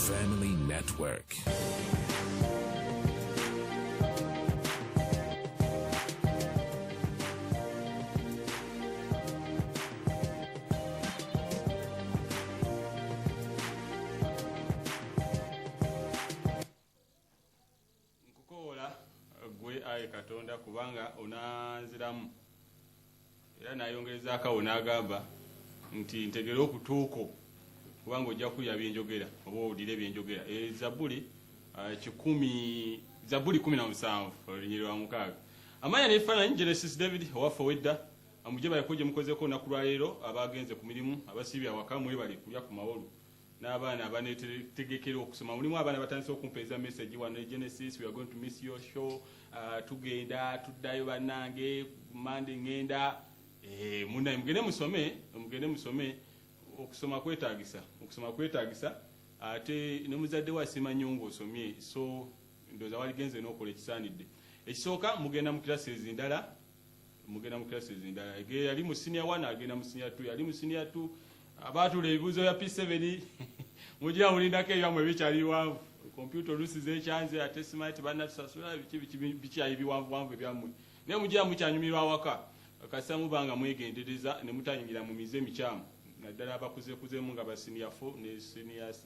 Family Network. Aye Katonda kubanga onanziramu era nayongerezako onagamba nti ntegera okutuuko kubanga ojja kulya byenjogera oba owulire byenjogera Zabuli 17 olunyiri lwa 6 amanya nebifaananyi Genesis David owaffe wedda amuje balikuje mukozeko olunaku lwa leero abagenze ku mirimu abasiibye awaka mwebale kulya ku mawolu n'abaana abanetegekera okusoma mulimu abaana batandise okumpeeza message wano Genesis, we are going to miss your show, tugenda tuddayo bannange Monday ngenda munnaye mugende musome okusoma kwetaagisa ate ne muzadde wa simanyi ng'osomye so ndowooza waligenze n'okola ekisaanidde ekisooka mugenda mu classes endala ege yali mu senior 1 agenda mu senior 2 yali mu senior 2 abatula ebibuuzo ya P7 mujja mulindako ebyamwe ebikyali biwanvu kompyuta oluusi zekyanze ate smart bannatusasula bikyayi biwanvuwanvu ebyammwe naye mujja mukyanyumirwa awaka kasita mubanga mwegendereza ne mutayingira mu mize emikyamu naddala abakuzeekuzeemu nga ba senior 4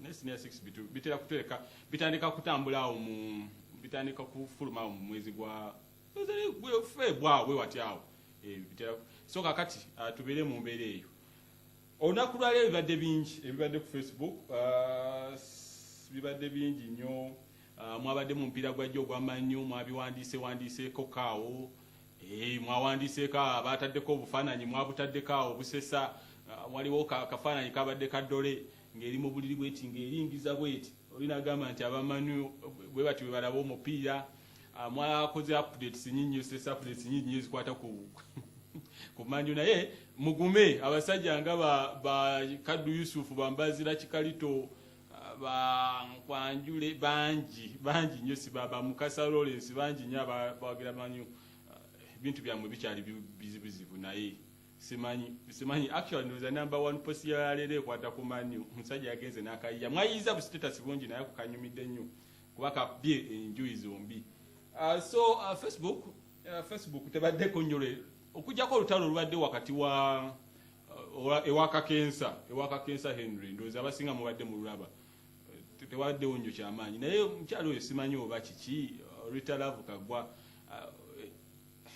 ne senior 6 bitera kutereka bitandika kutambula awo bitandika kufuluma awo mu mwezi gwa February watyawo so kakati tubeere mu mbeera eyo. Olunaku lwa leero bibadde bingi ebibadde ku Facebook bibadde bingi nnyo mwabadde mu mupiira gwajjo ogwamanyu mwabiwandiiseeko kaawo mwawandiiseeko abaataddeko obufaananyi mwabutaddeko awo obusesa waliwo akafaananyi kabadde kaddole ng'eri mu buliri bweti ng'eringiza bweti olinagamba nti abamanyu bwe bati bwe balaba omupiira mwakoze updates nyingi sesa updates nyingi ezikwata ku manyu naye mugume abasajja nga ba Kaddu Yusufu bambazira Kikalito Kwanjule bangi nnyo sibaba Mukasa Lawrence bangi nnyo abawagira manyu bintu byamwe bikyali bizibu naye simanyi actually ndowooza number 1 posi ya leero ekwata ku manyu omusajja yagenze n'akayiya mwayiza bu status bungi naye kukanyumidde nnyo kuba kabye enjuyi zombi so Facebook tebaddeko nnyo leero okujjako olutalo olubadde wakati wa ewakakensa Henry ndowooza abasinga mubadde mu lulaba tewaddewo nnyo kyamaanyi naye mukyalo oyo simanyi oba kiki Rita Love Kagwa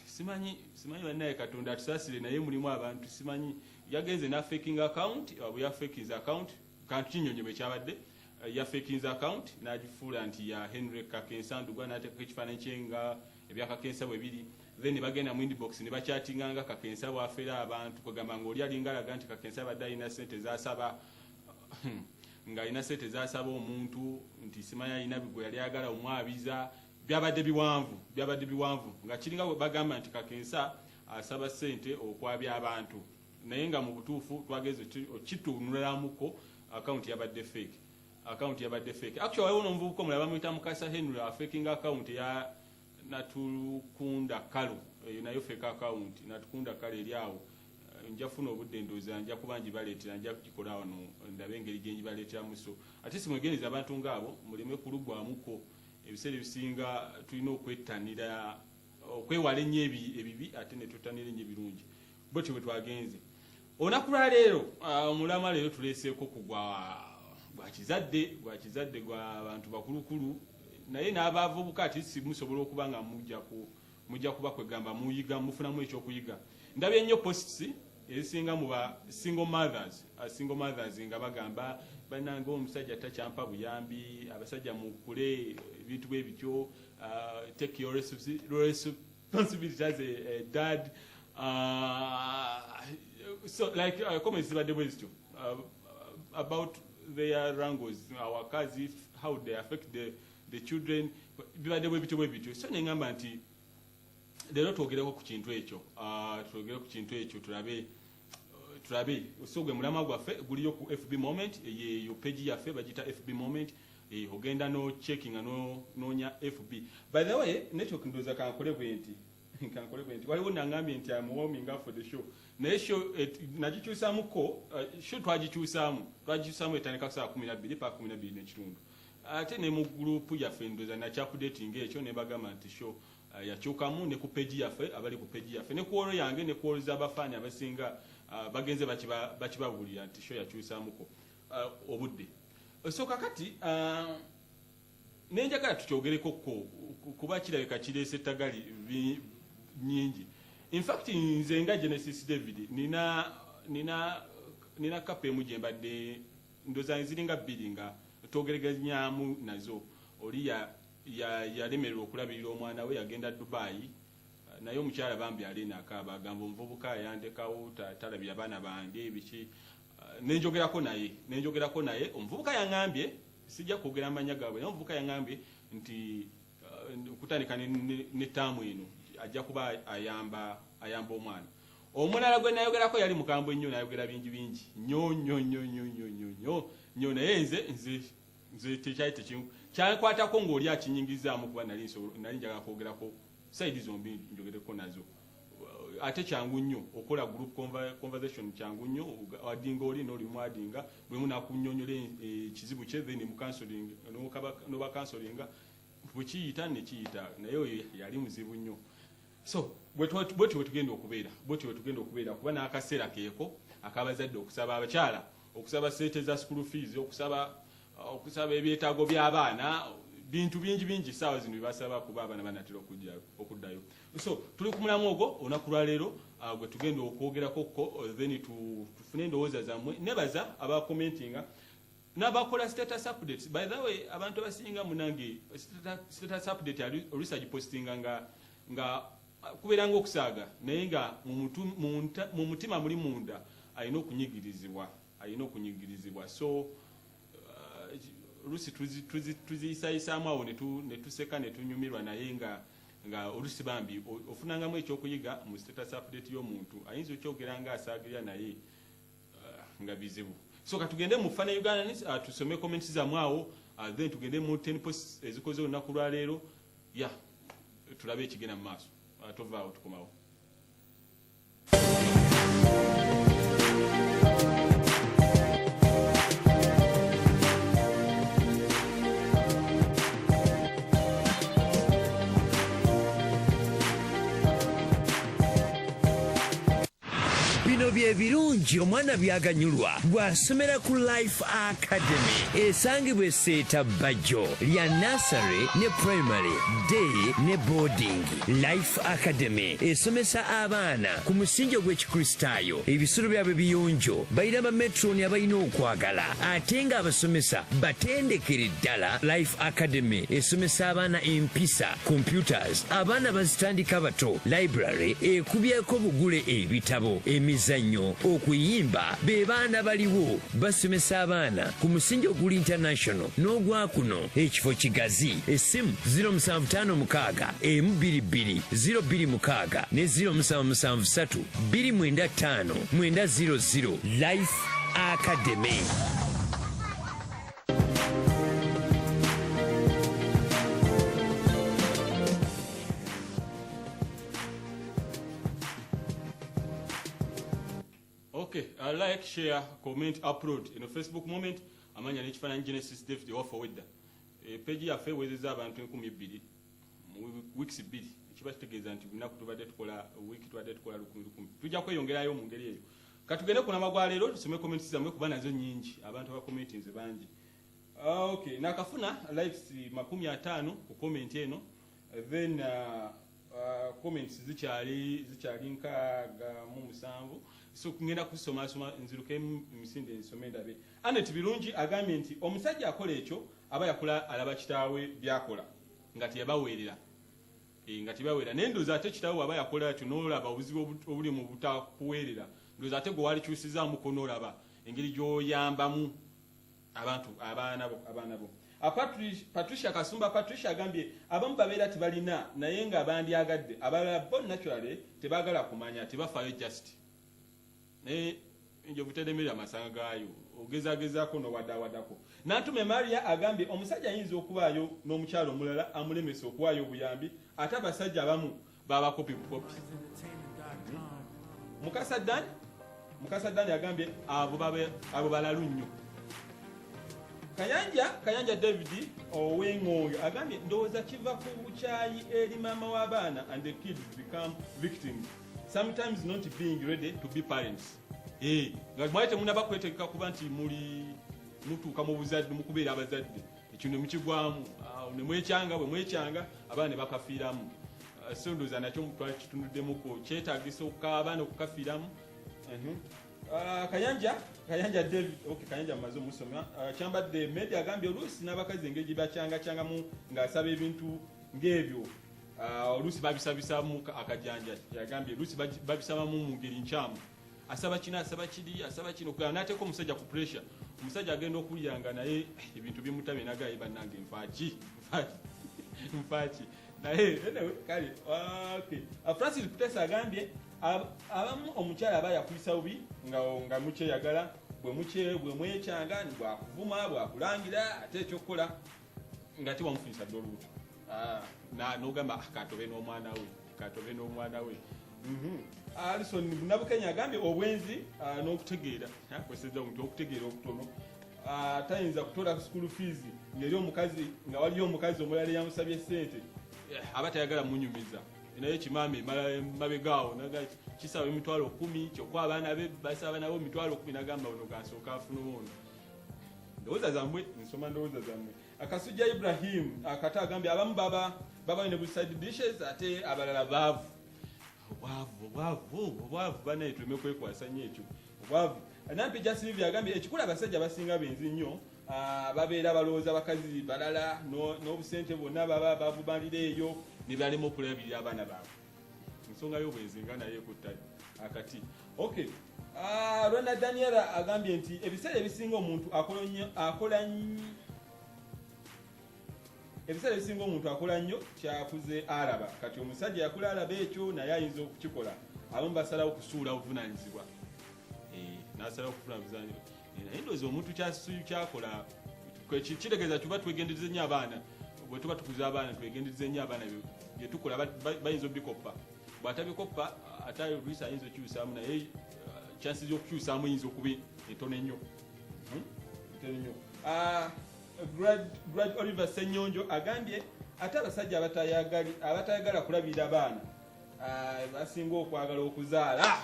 simanyi bannaye Katonda atusaasire naye mulimu abantu simanyi yagenze na faking account ya fakinze account kantu kinyonyome kyabadde ya fakinze account n'agifuula nti ya Henry Kakensa Ndugwa n'ateekako ekifaananyi kye nga ebyakakensa bwe biri then bagenda mu inbox ne bachattinganga Kakensa bwafera abantu kugamba ng'oli alingalaga nti Kakensa badde alina ssente zasaba ng'alina ssente zasaba omuntu nti simanyi alina bigwe yali agala omwabiza byabadde biwanvu nga kiringa bwe bagamba nti Kakensa asaba ssente okwabya abantu naye nga mu butuufu twageze kitunulamuko account yabadde fake actually waliwo n'omuvubuka omulala bamuyita Mukasa Henry faking account ya Natukunda Kalo nayo fake account Natukunda Kalo eri awo njafuna obudde ndowooza nja kuba njibaleetera nja kukikola wano ndabe engeri gye njibaleeteramu so ate simwegeneza abantu ng'abo muleme kulugwamuko ebiseera ebisinga tulina okwettanira okwewala ennyo ebibi ate ne twettanira ennyo ebirungi bwetyo bwe twagenze olunaku lwa leero omulama leero tuleeseeko ku gwa kizadde gwa abantu bakulukulu naye n'abavubuka ati simusobola okuba nga mujja kuba kwegamba muyiga mufunamu ekyokuyiga ndabye nnyo posts ezisinga mu ba single mothers nga bagamba bananga omusajja takyampa buyambi abasajja mukule ebintu bwe bityo take your responsibility as a dad so like comments zibadde bwe zityo about their wrangles our kazi how they affect the children bibadde bwe bityo so nengamba nti leero twogereko ku kintu ekyo tulabe osogwe mulama gwaffe guliyo ku FB moment yeyo page yaffe bagita FB moment ogenda no checking nonya FB by the way network ndoza kankole bwenti waliwo nangambye nti I'm warming up for the show naye show nagikyusamuko show twagikyusamu etandika saa 12 paka 12 n'ekitundu ate ne mu group yaffe ndoza na updating ekyo ne bagamba nti show yakyukamu ne ku page yaffe abali ku page yaffe ne ku olo yange ne ku olo z'abafaani abasinga bagenze bakibabulira nti show yakyusamuko obudde so kakati nenjagala tukyogereko kuba kirabika kireese ettagali nyingi. In fact nze nga Genesis David nina kapa emu gye mbadde ndoza ziringa bbiri nga twogeraganyaamu nazo. Oli yalemererwa okulabirira omwana we yagenda Dubai naye omukyala bambi alina akaaba agamba omuvubuka yandekawo talabira abaana bange biki nenjogerako naye omuvubuka yaŋŋambye sijja kwogera amanya gaabwe naye omuvubuka yaŋŋambye nti okutandika ne taamu eno ajja kuba ayamba omwana. Omulala gwe nayogerako yali mukambwe nnyo nayogera bingi nnyo naye nze tekyali tekimu kyankwatako ng'oli akinyingizaamu kuba nali njagala kwogerako saidi zombi njogereko nazo. Ate kyangu nnyo okola group conversation kyangu nnyo wadinga oli n'oli mwadinga bwe munakunnyonnyola ekizibu kye then mu counseling n'oba counselinga bwe kiyita ne kiyita naye oyo yali muzibu nnyo. So bwetyo tugenda okubeera kuba n'akaseera keeko akabazadde okusaba abakyala okusaba sente za school fees okusaba ebyetaago by'abaana bintu bingi saawa zino bibasaba kuba abaana banatera okuddayo. So tuli ku mulamu ogwo olunaku lwa leero gwe tugenda okwogerako then tufune endowooza zammwe nebaza abakomentinga n'abakola status updates. By the way abantu abasinga munange status update oluusi agipostinga nga kubeera ng'okusaaga naye nga mu mutima muli munda alina okunyigirizibwa. So oluusi tuziyisayisaamu awo ne tuseka ne tunyumirwa naye nga oluusi bambi ofunangamu ekyokuyiga mu status update y'omuntu ayinza okyogera ng'asaagirira naye nga bizibu. So katugende mu Fana Uganda tusome comments zammwe awo then tugende mu 10 posts ezikoze olunaku lwa leero tulabe ekigenda mu maaso. Tovaawo tukomawo. Bino bye birungi omwana byaganyulwa bw'asomera ku Life Academy esangibwa Seeta Bajjo lya nursery ne primary day ne boarding. Life Academy esomesa abaana ku musingi gw'Ekikristaayo ebisolo byabwe biyonjo bayina bametroni abalina okwagala ate nga abasomesa batendekere ddala. Life Academy esomesa abaana empisa computers abaana bazitandika bato. Library ekubyeko bugule ebitabo emizannyo okuyimba be baana baliwo basomesa abaana ku musingi oguli international n'ogwa kuno ekifo kigazi. Essimu 0756 M22 026 ne 0773 295 900. Life Academy. Okay, like, share, comment, upload in a Facebook moment. Amanya n'ekifaananyi Genesis David wafa wedda. Page yaffe ewezezza abantu 12,000 mu weeks 2. Ekiba kitegeeza nti lunaku tubadde tukola week tubadde tukola 10,000. Tujja kweyongerayo mu ngeri eyo. Katugende ku namagwa leero tusome comments zammwe kuba nazo nnyingi abantu abakomentinze bangi. Okay, nakafuna likes 50 ku comment eno. Then comments zikyali nkaaga mu musanvu. So kungenda kusoma nziruke misinde nsome ndabe. Anet birungi agambye nti omusajja akola ekyo aba yakola alaba kitaawe byakola ngati yabaweerera. Ngati baweerera nendoza ate kitaawe aba yakola ekyo n'olaba obuzibu obuli mu butakuweerera. Ndoza ate gwe walikyusiza mukono olaba engeri gy'oyambamu abantu abaana bo. Patricia Kasumba agambye abamu babeera tibalina naye nga bandyagadde abalala bo naturally tebaagala kumanya tebafaayo just njovu teremerera amasanga gaayo ogezagezaako n'owaddawaddako. Nantume Maria agambye omusajja ayinza okubaayo n'omukyalo omulala amulemesa okuwaayo obuyambi ate abasajja abamu babakopipukopi. Mukasa Dani agambye abo balalu nnyo. Kayanja David Owengonge agambye ndowooza kiva ku bukyayi eri maama w'abaana and the kids become victims, sometimes not being ready to be parents. Nga mwali temunaba kwetegeka kuba nti mutuuka mu buzadde mukubeera abazadde ekyo ne mukigwamu ne mwekyanga bwe mwekyanga abaana ne bakafiiramu. So ndowooza nakyo twakitunuddemukko kyetaagisa abaana okukafiiramu. Kayanja David Kayanja maze omusoma kyambadde media agambye oluusi n'abakazi engeri gye bakyangacyangamu ng'asaba ebintu ng'ebyo oluusi babisabisamu akajanja. Yagambye oluusi babisabamu mu ngeri nkyamu, asaba kino asaba kiri asaba kino n'ateeka omusajja ku pressure. Omusajja agenda okulyanga naye ebintu bimutabe nagaye bannange nfaaki naye kale Francis Kutesa agambye abamu omukyala aba yakuyisa bubi nga mukyeyagala bwe mwekyanga bwakuvuma bwakulangira ate ekyokukola nga tiwamufunisa dde olubuto n'ogamba katobe n'omwana we. Alison Nabukenya agambye obwenzi n'okutegeera kweseza omuntu okutegeera okutono tayinza kutola school fees ngeri omukazi nga waliyo omukazi omulala yamusabye ssente aba tayagala munyumiza naye kimame mabegaawo kisaba emitwalo 10 kyokwa abaana be basaba nabo emitwalo 10 nagamba ono gansooka afuna omuno. Ndowooza zammwe nsoma ndowooza zammwe. Akasujja Ibrahim akata agambye abamu baba ne buside dishes ate abalala baavu. Obwavu banaye tuleme kwekwasa nnyo ekyo obwavu. Nampija Silvia agambye ekikula abasajja basinga benzi nnyo babeera balowooza abakazi balala n'obusente bwonna baba babubalira eyo ne balema okulabirira abaana baabwe. Ensonga y'obwenzi nga naye kuttali akati. Okay. Rwanda Daniela agambye nti ebiseera ebisinga omuntu akola nnyo kyakuze alaba. Kati omusajja yakula alaba ekyo naye ayinza okukikola. Abamu basalawo okusuula obuvunaanyizibwa. N'asalawo okufuna obuvunaanyizibwa. Naye ndowooza omuntu kyakola kitegeeza tuba twegendereze nnyo abaana. Bwe tuba tukuza abaana twegendereze nnyo abaana bye tukola bayinza obikoppa. Bw'atabikoppa ate oluusi ayinza okukyusaamu naye chances y'okukyusaamu yinza okuba entono ennyo. Grad Oliver Senyonjo agambye ate abasajja abatayagala kulabirira abaana basinga okwagala okuzaala.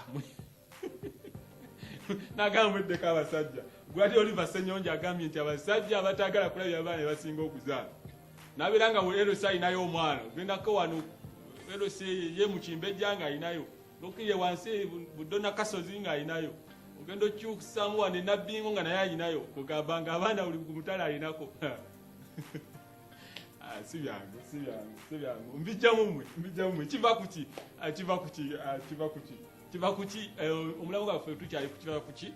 Nagamba eddeko abasajja. Grad Oliver Senyonjo agambye nti abasajja abatayagala kulabirira abaana basinga okuzaala. Nabeera nga Erosi ayinayo omwana ogendako wano Erosi ye mukimbejja nga ayinayo nokiriye wansi budona kasozi nga ayinayo ogenda okyukusaamu wano enabbingo nga naye ayinayo kugamba nga abaana buli kumutala ayinako. Si byangu mbijjamu mmwe kiva kuki omulamu gwaffe tukyali kukiva kuki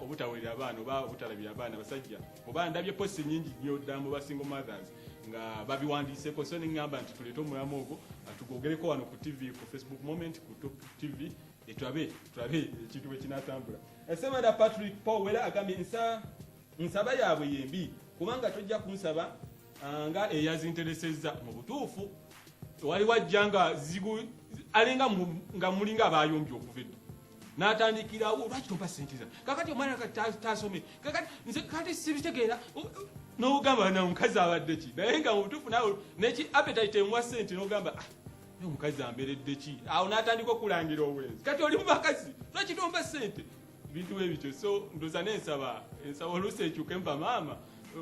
obutawerera abaana oba obutalabira abaana basajja oba ndabye posti nyingi nnyo ddala mu basingle mothers nga babiwandiiseko so neŋŋamba nti tuleete omulamu ogwo tugogereko wano ku TV ku Facebook Moment ku Top TV tulabe ekintu bwe kinaatambula. Esemada Patrick Powell agambye nsaba yaabwe yembi kubanga tojja kunsaba nga eyazinteresezza mu butuufu wali wajja nga alinga nga mulinga abayombye okuva edda n'atandikirawo lwaki tompa sente zange kakati omwana tasome kati sibitegeera n'ogamba na omukazi abadde ki naye nga mu butuufu nawe neki appetite emuwa sente n'ogamba omukazi amberedde ki awo n'atandika okulangira obwenzi kati oli mu bakazi lwaki tompa sente bintu ebityo. So ndoza n'ensaba oluusi ekyuke mpa maama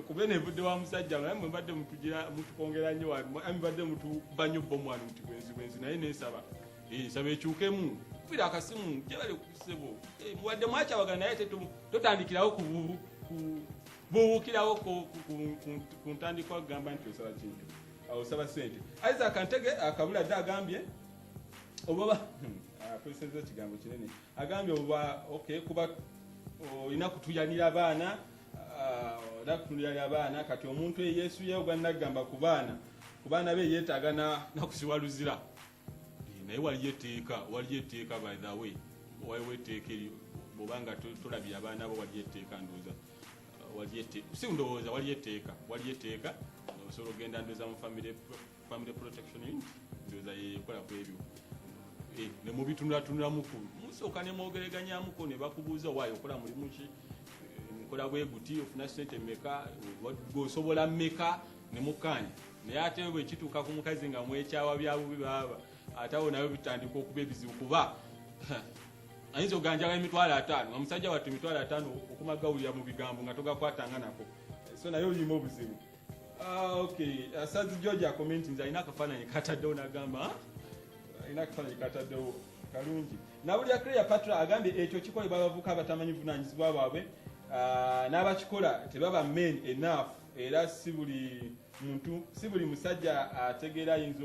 kube nevudde wa musajja naye mwe mbadde mutukongera nnyo mbadde mutuba nnyo bomwana muti bwenzi naye n'ensaba nsaba ekyukemu kubira akasimu gyebale kusebo muwadde mwakyawagana naye totandikirawo kubuukirawo ku ntandikwa kugamba nti osaba kintu osaba sente. Isaac Ntege akabula dde agambye oba akozesezza ekigambo kinene agambye oba kuba olina kutuyanira abaana kati omuntu Yesu yeewa nagamba ku baana be yeetaaga nakusiwa luzira naye waliyo etteeka by the way waliwo etteeka eryo bw'obanga tolabye abaana bo waliyo etteeka ndowooza si ndowooza waliyo etteeka osobola ogenda ndowooza mu family protection unit ndowooza yeekola ku ebyo ne mubitunulatunulamuku musooka ne mwogereganyamuko ne bakubuuza waayo okola mulimu ki okola bwe guti ofuna sente mmeka osobola mmeka ne mukkaanya naye ate bwe kituuka ku mukazi nga mwekyawa byabubi baaba ate awo nayo bitandika okuba ebizibu kuba ayinza oganjaga emitwalo 5 nga musajja wattu emitwalo 5 okumagawulira mu bigambo nga togakwatanga nako so naye olima obuzibu. Okay, Sazi George akomenti nze alina akafaananyi kataddewo n'agamba alina akafaananyi kataddewo kalungi. Nabulya Claire Patra agambye ekyo kikolebwa abavubuka abatamanyi buvunaanyizibwa bwabwe n'abakikola tebaba men enough era si buli musajja ategeera ayinza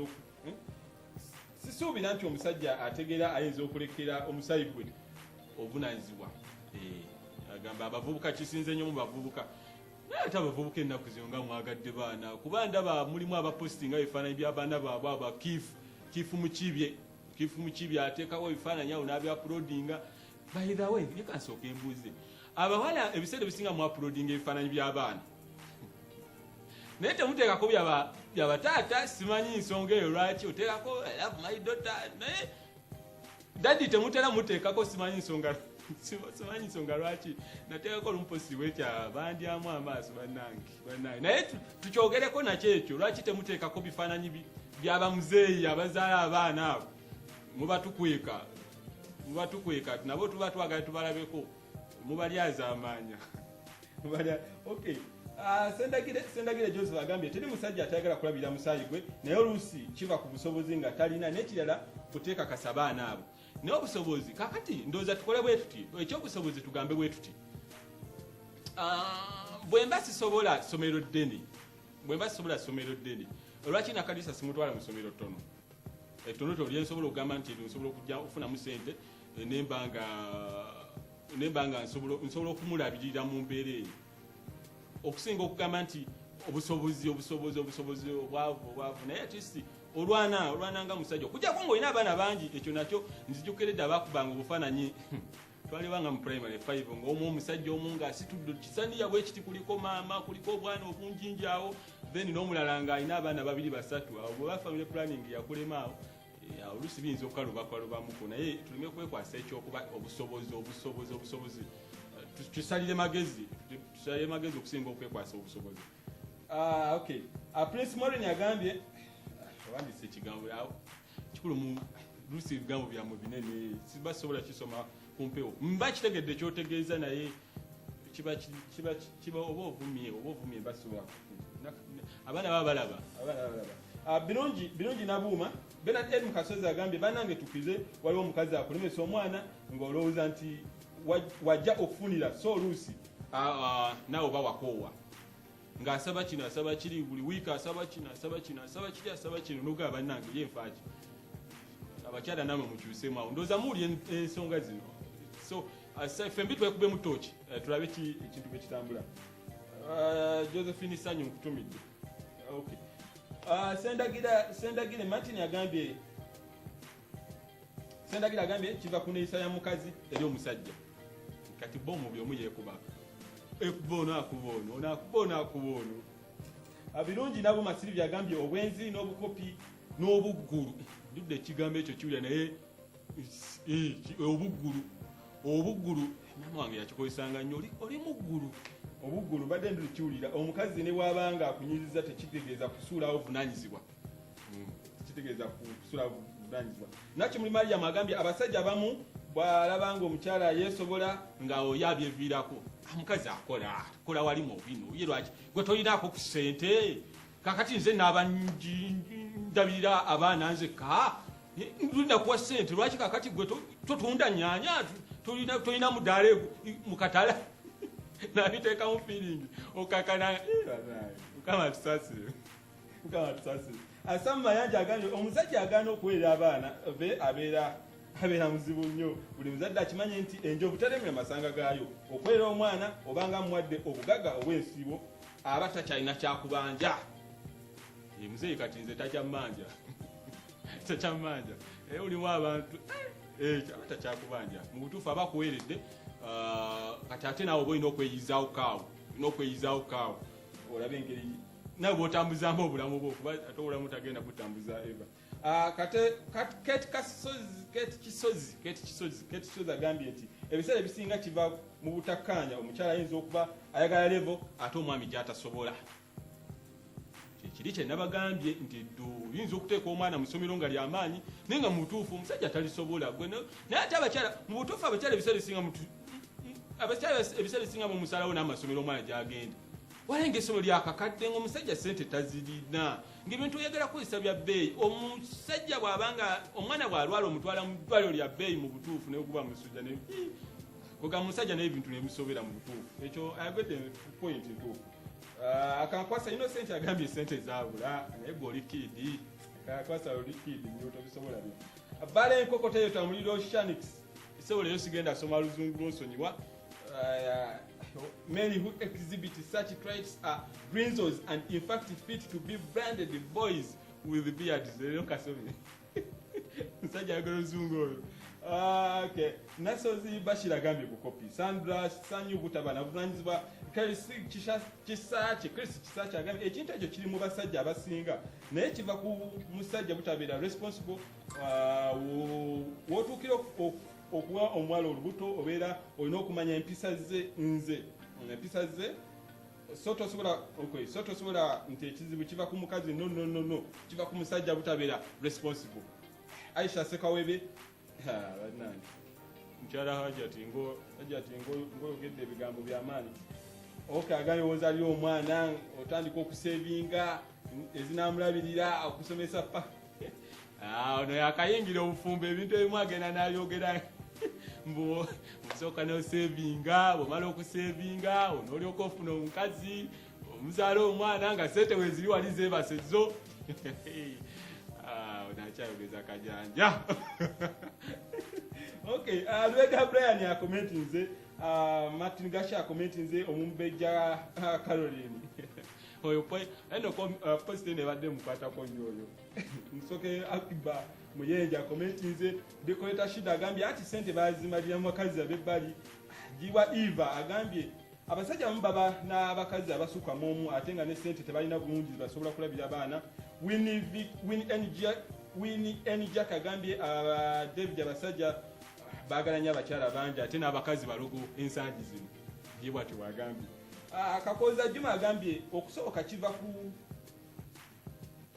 sisuubira nti omusajja ategeera ayinza okulekera omusayi gwe obuvunaanyizibwa. Agamba abavubuka kisinze nnyo mu bavubuka naye ate abavubuka ennaku zino nga mwagadde baana kuba ndaba mulimu abapositinga ebifaananyi by'abaana baabwe aba kiifu mukibye ateekawo ebifaananyi awo n'abyapulodinga. By the way ye kansooka embuuze abawala ebiseera ebisinga mu apulodinga ebifaananyi by'abaana naye temuteekako byabataata simanyi nsonga eyo lwaki oteekako love my daughter naye dadi temutera muteekako simanyi nsonga lwaki nateekako olumuposi bwekya bandyamu amaaso bannange naye tukyogereko nakyo ekyo lwaki temuteekako bifaananyi byabamuzeeyi abazaala abaana abo mubatukweka nabo tuba twagala tubalabeko mubalyaza amaanya okay. Sendagire Joseph agambye teri musajja atayagala kulabira musaayi gwe naye oluusi kiva ku busobozi nga talina n'ekirala kuteeka kasabaana abo naye obusobozi kakati ndowooza tukole bwe tuti ekyobusobozi tugambe bwe tuti bwe mba sisobola ssomero ddene olwaki nakadisa simutwala mu ssomero ttono ettono lye nsobola okugamba nti nsobola okufunamu ssente nembanga nsobola okumulabirira mu mbeera eyo okusinga okugamba nti obusobozi obwavu naye atisi olwana nga musajja okujjako ng'olina abaana bangi ekyo nakyo nzijukiredde abakubanga obufaananyi twalibanga mu primary 5 ng'omu omusajja omu ng'asitudde kisaniya bwe kiti kuliko maama kuliko obwana obungingi awo then n'omulala ng'alina abaana 2 3 awo bwe ba family planning yakulema awo oluusi biyinza okukalubamuko naye tuleme kwekwasa ekyokuba obusobozi tusalire magezi okusinga okwekwasa obusobozi. Okay. Prince Morin agambye wandise ekigambo yawo kikulu mu luusi ebigambo byammwe binene sibasobola kisoma kumpewo mba kitegedde kyotegeeza naye kiba oba ovumye basobola abaana babalaba birungi nabuuma Bernard Ed Mukasozi agambye bannange tukize waliwo omukazi akulemesa omwana ng'olowooza nti wajja okufunira so oluusi naawe oba wakoowa ng'asaba kino asaba kiri buli wiiki asaba kino asaba kino n'ogaba bannange ye nfaaki abakyala namwe mukyusemu awo ndowooza muwuli ensonga zino so fembi twekubemu tooki tulabe ekintu bwe kitambula. Josephine Sanyu nkutumidde. Okay. Sendagire Martin agambye kiva ku neeyisa ya mukazi eri omusajja kati bomu byomu yeekuba akuba ono birungi nabo Masiri byagambye obwenzi n'obukopi n'obuggulu ndudde ekigambo ekyo kiwulira naye obuggulu mama wange yakikozesanga nnyo oli muggulu obuggulu badde ndulikiwulira omukazi ne wabanga akunyiriza tekitegeeza kusuulawo buvunaanyizibwa nakyo muli Mariam agambye abasajja abamu bw'alabanga omukyala yeesobola nga oyabyeviirako omukazi akola walimu obino ye lwaki gwe tolinaako ku ssente kakati nze naaba ndabirira abaana nzekka tulina kuwa ssente lwaki kakati gwe totunda nnyanya tolina mudaala mukatala nabiteekamu feeling okakana mukama tusasire. Asamu Mayanja agambye omusajja agaana okuweerera abaana be abeera muzibu nnyo buli muzadde akimanye nti enjovu teremera masanga gaayo okuweerera omwana obanga muwadde obugagga obw'ensibo aba takyalina kyakubanja muzeeyi kati nze takyamanja olimu abantu aba takyakubanja mu butuufu aba akuweeredde kati ate naawe oba olina okweyizaawo kaawo olabe engeri nawe bw'otambuzaamu obulamu bwo kuba ate obulamu tagenda kutambuza eva. Kate Kisozi agambye nti ebiseera ebisinga kiva mu butakkaanya omukyala ayinza okuba ayagala levo ate omwami gy'atasobola. Kiri kye nabagambye nti oyinza okuteeka omwana mu ssomero nga ly'amaanyi naye nga mu butuufu omusajja talisobola. Naye ate abakyala mu butuufu abakyala ebiseera ebisinga mumusalawo n'amasomero omwana gy'agenda. Wala ng'essomero lyakakadde ng'omusajja ssente tazirina ng'ebintu oyagala kukozesa bya bbeeyi. Omusajja bw'abanga omwana bw'alwala omutwala mu ddwaliro lya bbeeyi mu butuufu naye okuba musujja kugamba musajja n'ebintu ne bisobera mu butuufu. Ekyo ayagedde point ntuufu. Akankwasa Innocent agambye sente zaabula naye gwe kidi akankwasa oli kidi nyo tobisobola byo. Bale enkoko teyota muliro Shanix isewole yo sigenda asoma luzungu lwonsonyiwa. Many who exhibit such traits are brinzos and in fact fit to be branded boys with beards. Musajja ayagala oluzungu oyo. Okay. Nasozi Bashir agambye ku copy. Sandra Sanyu Butabana buvanyizibwa Chris Kisachi agambye ekintu ekyo kiri mu basajja abasinga naye kiva ku musajja butabeera responsible wotuukira okuwa omuwala olubuto obeera olina okumanya empisa ze empisa ze so tosobola nti ekizibu kiva ku mukazi no kiva ku musajja butabeera responsible. Aisha Sekawebe bannange mukyala hajati ngoyogedde ebigambo by'amaanyi. Agayowooza ali omwana otandika okusevinga ezinamulabirira okusomesa pa ono yakayingira obufumbo ebintu ebimu agenda n'ayogera mbu osooka n'osevinga bw'omala okusevinga onoolyoka ofuna omukazi omuzaala omwana nga sente weziri wali zeebasezo onakyayogeza kajanja. Lwega Brian akomentinze Martin Gasha akomentinze omumbejja Caroline oyo eno post ne badde mukwatako nnyo oyo Nsoke Akiba Muyenja akomentinze Dekoleta Shida agambye ati sente bazimalira mu bakazi abebbali. Jiwa Eva agambye abasajja bamu baba n'abakazi abasukka mu ate nga ne sente tebalina bulungi basobola kulabira abaana. Winnie N. Jack agambye David abasajja baagala nnyo abakyala bangi ate n'abakazi balogo ensangi zino ye bw'ati wagambye. Kakoza Juma agambye okusoboka kiva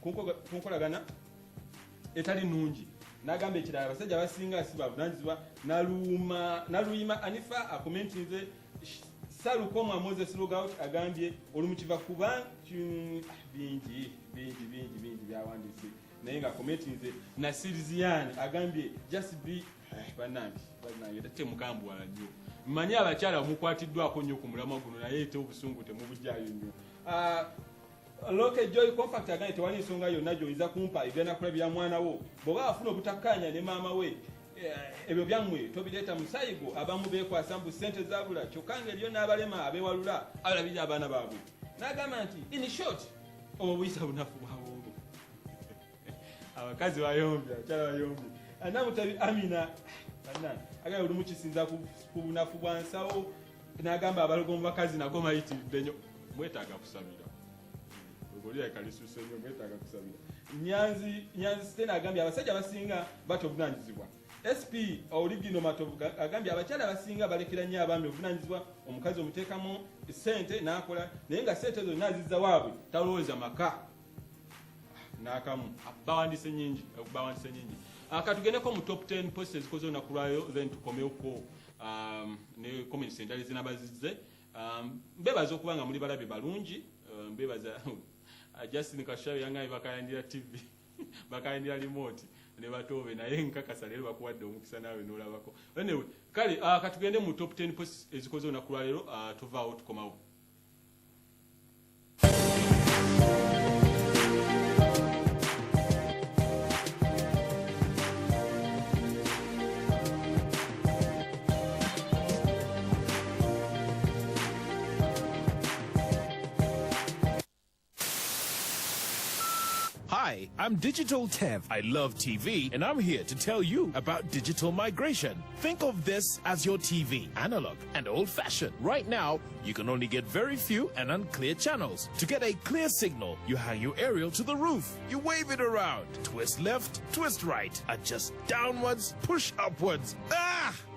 ku nkolagana etali nnungi. N'agamba ekirala abasajja abasinga si bavunanyizibwa. Naluyima Anifa akomentinze. Salukoma Moses Logout agambye olumu kiva kuba bingi byawandise naye nga komentinze. Nasirizian agambye just be bannange ate mugambwala nnyo mmanyi abakyala mukwatiddwako nnyo ku mulamwa guno naye ate obusungu temubujjayo nnyo. Loke Joy Compact agambye tewali nsonga yonna gy'oyinza kumpa egenda kulabira mwana wo bw'oba afuna obutakkaanya ne maama we ebyo byammwe tobireeta musayigo abamu beekwasa mbu ssente zaabula kyokka ng'eriyo n'abalema abeewalula abalabirira abaana baabwe. N'agamba nti in short obuyisa bunafu bwawongo. Abakazi bayombye abakyala bayombye. Namutabi Amina agambye olumu kisinza ku bunafu bwa nsawo. N'agamba abalogo mu bakazi nago mayitiridde nnyo mwetaaga kusabira ogolya ekalisuuse nnyo mwetaaga kusabira. Nyanzi Stena agambye abasajja basinga batobunanyizibwa. SP Oligino Matovu agambye abakyala basinga balekera nnyo abaami obuvunanyizibwa. Omukazi omuteekamu ssente n'akola naye nga ssente zo nazizza waabwe talowooza maka n'akamu bawandise nyingi. Katugendeko mu top 10 posts ezikoze olunaku lwayo then tukomeko ne comments endala zinabazizze. Mbebaza okuba nga muli balabe balungi. Mbebaza Justin Kashawe yangaye bakayandira TV bakayandira remote ne batobe naye nkakasa leero bakuwadde omukisa nawe n'olabako. Anyway kale katugende mu top 10 posts ezikoze olunaku lwaleero tuvaawo tukomawo. Hi, I'm Digital Tev. I love TV, and I'm here to tell you about digital migration. Think of this as your TV, analog and old-fashioned. Right now, you can only get very few and unclear channels. To get a clear signal, you hang your aerial to the roof. You wave it around. Twist left, twist right. Adjust downwards, push upwards.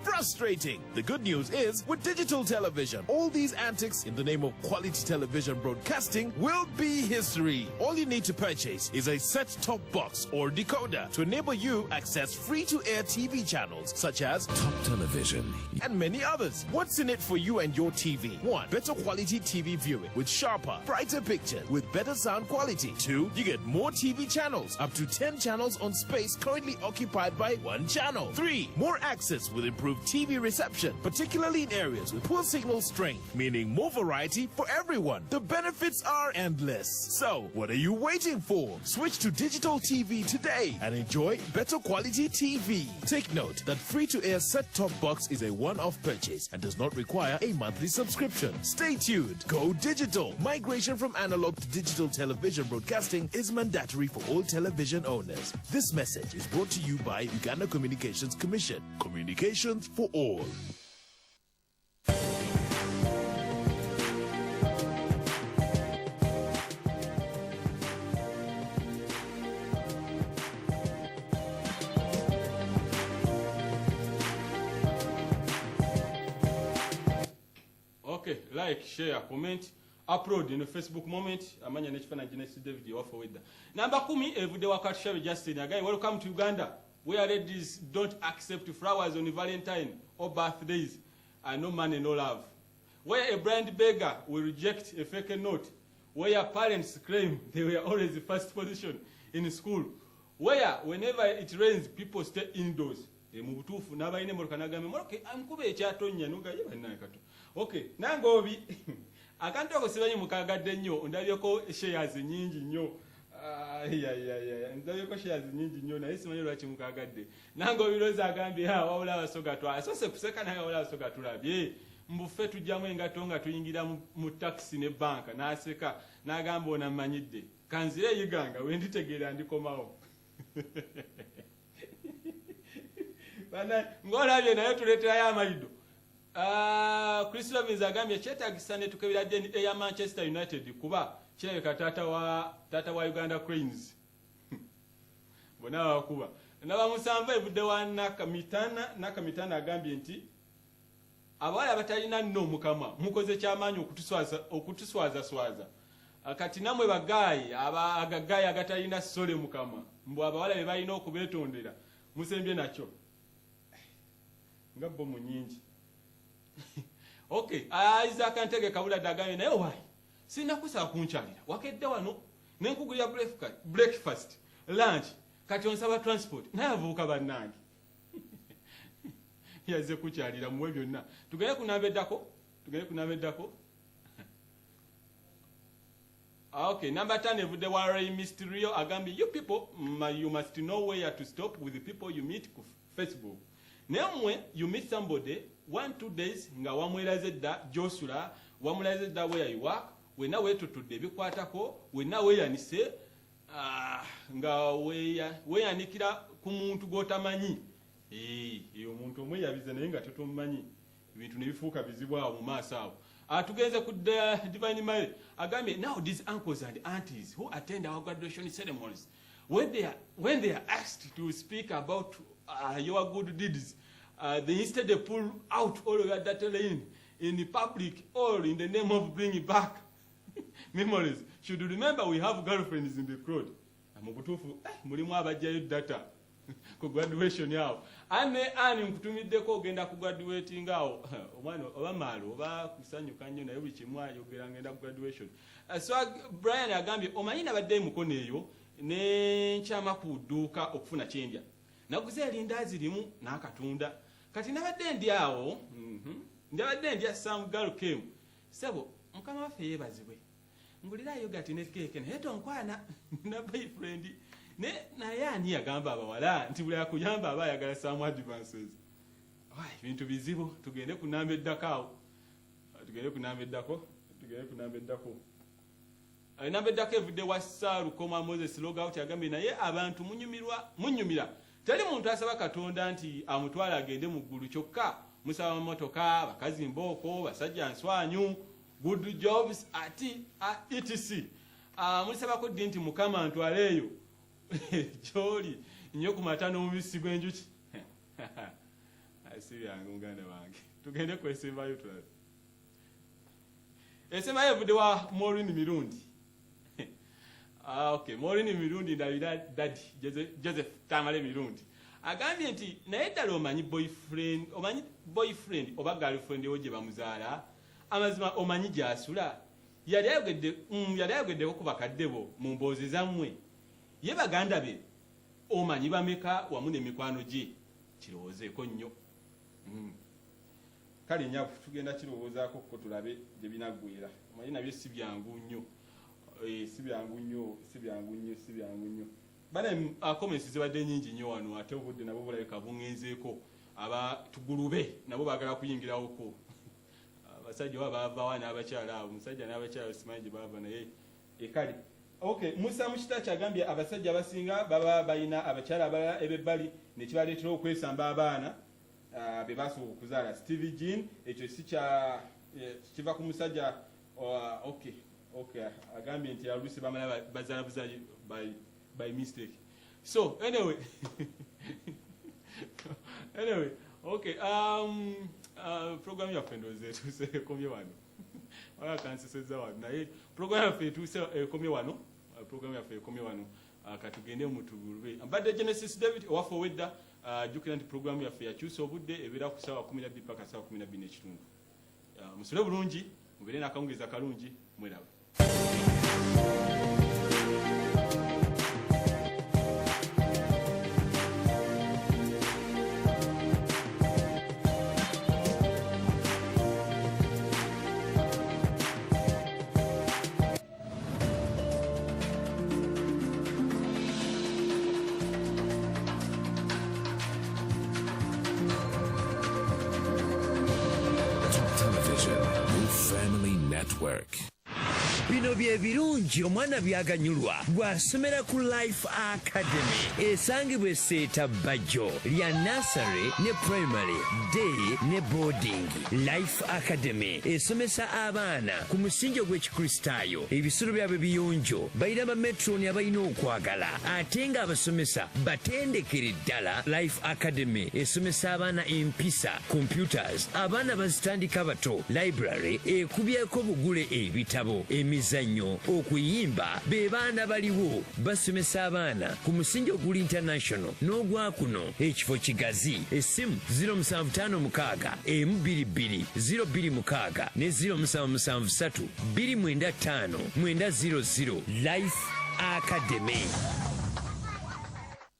Frustrating. The good news is, with digital television, all these antics in the name of quality television broadcasting will be history. All you need to purchase is a set-top box or decoder to enable you access free-to-air TV channels such as Top Television and many others. What's in it for you and your TV? 1. Better quality TV viewing with sharper, brighter pictures with better sound quality. 2. You get more TV channels, up to 10 channels on space currently occupied by one channel. 3. More access with improved TV reception, particularly in areas with poor signal strength, meaning more variety for everyone. The benefits are endless. So, what are you waiting for? Switch to digital TV today and enjoy better quality TV. Take note that free-to-air set-top box is a one-off purchase and does not require a monthly subscription. Stay tuned. Go digital. Migration from analog to digital television broadcasting is mandatory for all television owners. This message is brought to you by Uganda Communications Commission. Communications for all. Okay, like, share, comment, upload in the Facebook moment. Amanya nechifana Genesis David offer with that. Number 10 everyday wakati share Justin again. Welcome to Uganda, where ladies don't accept flowers on Valentine or birthdays, and no money, no love. Where a blind beggar will reject a fake note. Where parents claim they were always the first position in school. Where whenever it rains, people stay indoors. Mubutufu nabayine mulukanagame moloke amkube ekyatonya nuga yebanakato. Okay, nangobi akantu akosibanyi mukagadde nnyo ondabyeko shares nyingi nnyo. Ndabyeko shares nyingi nnyo naye simanyi lwaki mukagadde. Nangobi loza agambye wawula abasoga twa. Asose kuseka naye wawula abasoga tulabye. Mbufe tujjamu engato nga tuyingira mu taxi ne banka n'aseka n'agamba onamanyidde. Kanzire yiganga wenditegeera ndikomawo. Ngolabye naye tuleeterayo amayido. Crystal Evans agambye kyetagisa ne tukebera deni eya Manchester United kuba kirabika taata wa Uganda Cranes. Bona wakuba. Nabamusanva evudde wa Nakamitana agambye nti abawala abatalina nno mukama mukoze kyamaanyi okutuswaza. Kati namwe bagayi agagayi agatalina sole mukama mbu abawala be balina okubeetondera musembye nakyo. Ngabo munyingi. Okay, Isaac Antege kabula dagame naye why? Sina kusaba kunchalira. Wakedde wano nenkugulya breakfast, lunch, kati onsaba transport. Naye avuka bannange. Yaze kuchalira muwe byonna. Tugende kunabeddako. Okay, number 10 evudde wa Ray Mysterio agambye you people you must know where to stop with the people you meet ku Facebook. Nemwe you meet somebody 1-2 days nga wamwelaze dda Josula wamulaze dda where you work wena wetutudde bikwatako wena weyanise nga weyanikira ku muntu gotamanyi iyo muntu omwe yabize naye nga totomanyi ebintu ne bifuuka bizibwa mu maaso awo. Tugenze ku Divine Mary agambye now these uncles and aunties who attend our graduation ceremonies when they are asked to speak about your good deeds, they instead they pull out all of that in the public or in the name of bringing back memories. Should remember we have girlfriends in the crowd. Mubutufu mulimu abajjayo data ku graduation yawo. Ani nkutumiddeko ogenda ku graduating awo omwana oba malo oba kusanyuka nnyo naye buli kimu ayogera ngenda ku graduation. So Brian agambye omanyi nabadde mukono eyo ne nkyama ku dduuka okufuna kyendya. Naguze elindazi limu n'akatunda. Kati nabadde ndi awo, ndabadde ndya some girl came. Sebo, mukama waffe yeebazibwe. Ngulira yogurt ne cake naye tonkwana na boyfriend. Naye ani yagamba abawala nti buli akuyamba aba ayagala some advances. Bintu bizibu tugende kunambeddako awo. Tugende kunambeddako. Nambeddako evudde wa Salukoma Moses Logout yagambye naye abantu munyumira. Tali muntu asaba Katonda nti amutwala agende mu ggulu kyokka. Musaba motoka, bakazi mboko, basajja nswanyu, good jobs etc. Musaba ko nti mukama si byange muganda wange tugende kwesembayo tulabe esembayo evudde wa Maureen Mirundi okay Maureen Mirundi ndabira dadi Joseph Tamale Mirundi agambye nti naye ddala omanyi boyfriend oba girlfriend wo gye bamuzaala amazima omanyi gy'asula yali ayogeddeko ku bakadde bo mu mboozi zammwe ye baganda be omanyi bameka wamu n'emikwano gye kirowoozeeko nnyo kale nyaku tugenda kirowoozaako ko tulabe gye binaggwera omanyi nabyo si byangu nnyo si byangu nnyo bana comments zibadde nnyingi nnyo wano ate obudde nabo bulabika bungenzeeko abatugulube nabo baagala kuyingirawoko abasajja baba baava n'abakyala abo omusajja n'abakyala simanyi gye baava naye ekale okay Musa Mukita kyagambye abasajja abasinga baba balina abakyala abalala ebebbali ne kibaleetera okwesamba abaana be basobola okuzaala Stevie Jean ekyo si kya kiva ku musajja okay agambye nti alusi bamala bazaala buzaali by mistake so anyway okay program yaffe ndoze tuse ekomye wano wala kansiseza wano naye program yaffe tuse ekomye wano katugende mutugulube mbadde Genesis David owaffe wedda jukira nti program yaffe yakyusa obudde ebeera ku ssaawa 12 paka ssaawa 12:30 musule bulungi mubeere n'akawungeeza kalungi mweraba Network. Bino bye birungi omwana byaganyulwa bw'asomera ku Life Academy esangibwa e Seeta Bajjo lya nursery ne primary day ne boarding. Life Academy esomesa abaana ku musingi gw'ekikristaayo ebisulo byabwe biyonjo balina bametroni abalina okwagala ate nga abasomesa batendekere ddala. Life Academy esomesa abaana empisa computers abaana bazitandika bato library ekubyeko bugule ebitabo emizannyo okuyimba be baana baliwo basomesa abaana ku musingi oguli international n'ogwakuno ekifo kigazi. Essimu 0756 22 026 ne 0773 295 900. Life Academy.